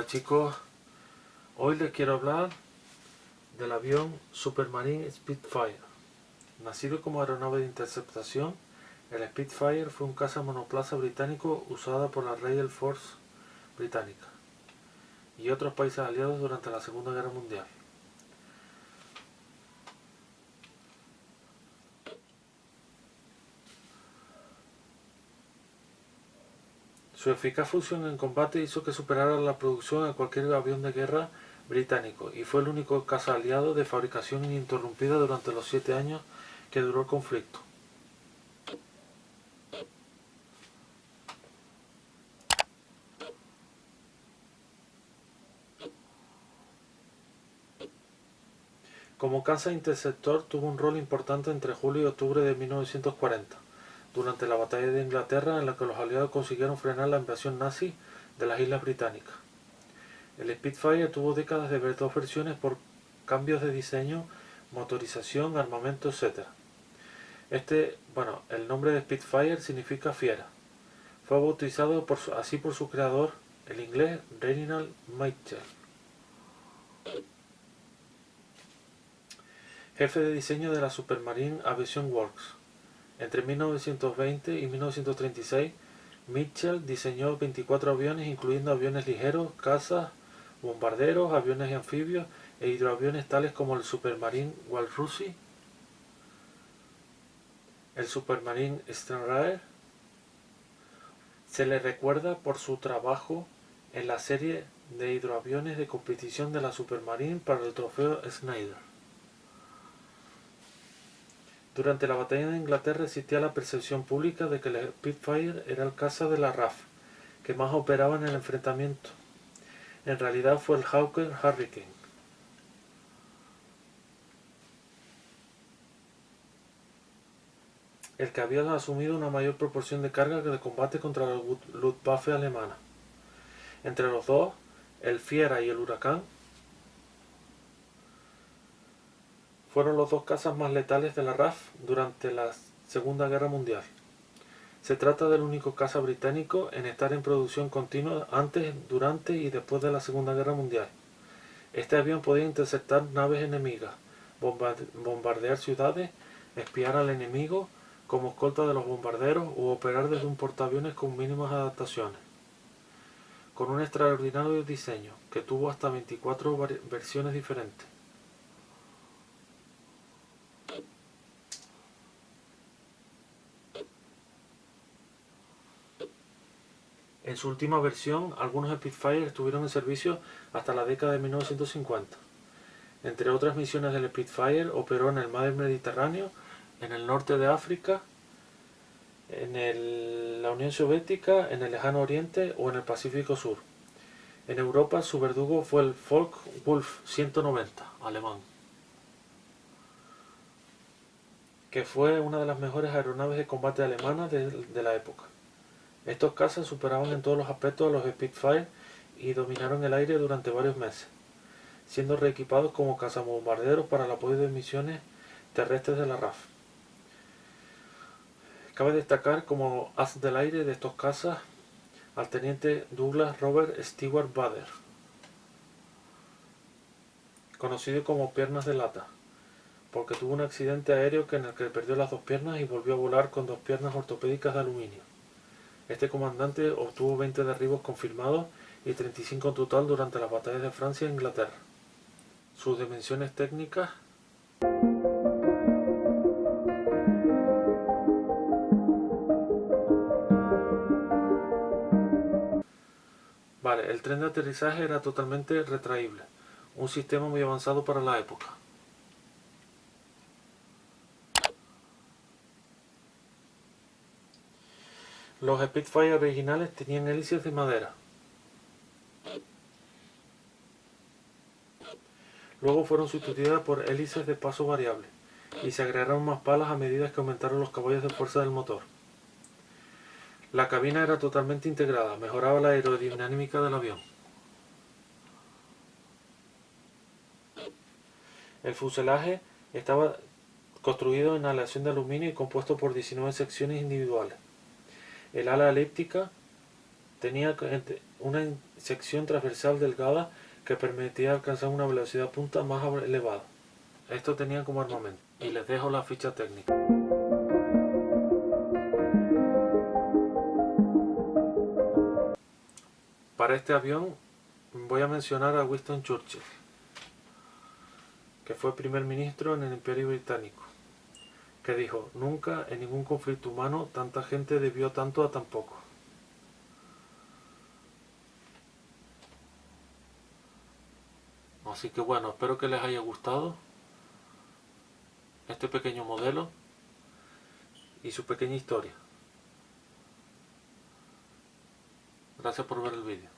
Hola chicos, hoy les quiero hablar del avión Supermarine Spitfire. Nacido como aeronave de interceptación, el Spitfire fue un caza monoplaza británico usado por la Royal Force británica y otros países aliados durante la Segunda Guerra Mundial. Su eficaz función en combate hizo que superara la producción a cualquier avión de guerra británico y fue el único caza aliado de fabricación ininterrumpida durante los 7 años que duró el conflicto. Como caza interceptor tuvo un rol importante entre julio y octubre de 1940, durante la Batalla de Inglaterra en la que los aliados consiguieron frenar la invasión nazi de las Islas Británicas. El Spitfire tuvo décadas de dos versiones por cambios de diseño, motorización, armamento, etc. El nombre de Spitfire significa fiera. Fue bautizado así por su creador, el inglés Reginald Mitchell, jefe de diseño de la Supermarine Aviation Works. Entre 1920 y 1936, Mitchell diseñó 24 aviones, incluyendo aviones ligeros, cazas, bombarderos, aviones anfibios e hidroaviones tales como el Supermarine Walrus, el Supermarine Stingray. Se le recuerda por su trabajo en la serie de hidroaviones de competición de la Supermarine para el trofeo Schneider. Durante la batalla de Inglaterra existía la percepción pública de que el Spitfire era el caza de la RAF, que más operaba en el enfrentamiento. En realidad fue el Hawker Hurricane. El que había asumido una mayor proporción de carga de combate contra la Luftwaffe alemana. Entre los dos, el Fiera y el Huracán fueron los dos cazas más letales de la RAF durante la Segunda Guerra Mundial. Se trata del único caza británico en estar en producción continua antes, durante y después de la Segunda Guerra Mundial. Este avión podía interceptar naves enemigas, bombardear ciudades, espiar al enemigo como escolta de los bombarderos u operar desde un portaaviones con mínimas adaptaciones. Con un extraordinario diseño, que tuvo hasta 24 versiones diferentes. En su última versión, algunos Spitfire estuvieron en servicio hasta la década de 1950. Entre otras misiones del Spitfire, operó en el mar Mediterráneo, en el norte de África, en la Unión Soviética, en el Lejano Oriente o en el Pacífico Sur. En Europa, su verdugo fue el Focke-Wulf 190, alemán, que fue una de las mejores aeronaves de combate alemanas de la época. Estos cazas superaban en todos los aspectos a los Spitfire y dominaron el aire durante varios meses, siendo reequipados como cazabombarderos para el apoyo de misiones terrestres de la RAF. Cabe destacar como as del aire de estos cazas al teniente Douglas Robert Stewart Bader, conocido como Piernas de Lata, porque tuvo un accidente aéreo en el que perdió las dos piernas y volvió a volar con dos piernas ortopédicas de aluminio. Este comandante obtuvo 20 derribos confirmados y 35 en total durante las batallas de Francia e Inglaterra. Sus dimensiones técnicas. El tren de aterrizaje era totalmente retraíble, un sistema muy avanzado para la época. Los Spitfire originales tenían hélices de madera. Luego fueron sustituidas por hélices de paso variable, y se agregaron más palas a medida que aumentaron los caballos de fuerza del motor. La cabina era totalmente integrada, mejoraba la aerodinámica del avión. El fuselaje estaba construido en aleación de aluminio y compuesto por 19 secciones individuales. El ala elíptica Tenía una sección transversal delgada que permitía alcanzar una velocidad punta más elevada. Esto tenía como armamento. Y les dejo la ficha técnica. Para este avión voy a mencionar a Winston Churchill, que fue primer ministro en el Imperio Británico, que dijo: nunca en ningún conflicto humano tanta gente debió tanto a tan poco. Así que bueno, espero que les haya gustado este pequeño modelo y su pequeña historia. Gracias por ver el vídeo.